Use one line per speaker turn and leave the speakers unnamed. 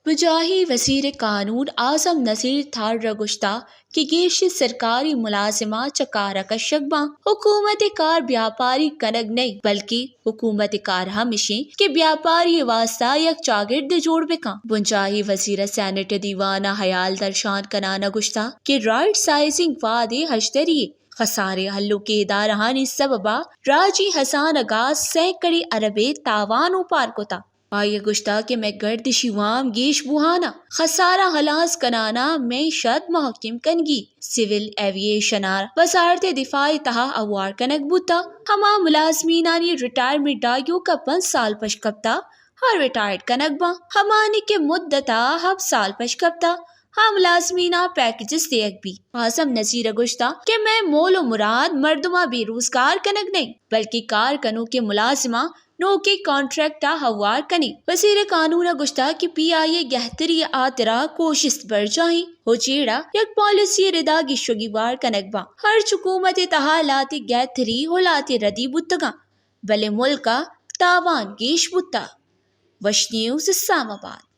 بجاہی وزیر قانون اعظم نذیر تھار رگشتہ کہ گیش سرکاری ملازمہ چکارہ کشک ماں حکومت کار بیاپاری کنگ نہیں بلکہ حکومت کار ہمیشہ کہ بیاپاری واسطہ یک چاگرد جوڑ بکاں۔ بنجاہی وزیر سینٹ دیوانہ حیال درشان کنانہ گشتہ کہ رائٹ سائزنگ وعدے ہشتری خسارے حلوں کے ادارہانی سببا راجی حسان اگاز سینکڑے اربے تاوان و پار کتا۔ آئیے گشتہ کہ میں گردشی وام گیش بوہانا خسارہ ہلاس کنانا معیشت محکم کنگی سول ایویشن وزارت دفاع تہا اوار کنک بوتا ہما ملازمینانی ریٹائرمنٹ ڈاگیو کا 5 سال پشکپتا ہر ریٹائرڈ کنک باں ہمانی کے مدتا 7 سال پشکپتا ہاں ملازمینہ پیکجز دیکھ بھی۔ اعظم نذیر گشتہ کہ میں مول و مراد مردمہ بے روزگار کنک نہیں بلکہ کارکنوں کے ملازمہ نو کے کانٹریکٹا ہوار کنی۔ وزیر قانون گشتہ کہ پی آئی اے گہتری آترا کوشش بڑھ جائیں ہو چیڑا یک پالیسی ردا گی شگی وار کنک با ہر حکومت تہا لاتی گہتری ہو لاتی ردی بتگاں بلے ملکا تاوان گیش بتا۔ وش نیوز اسلام آباد۔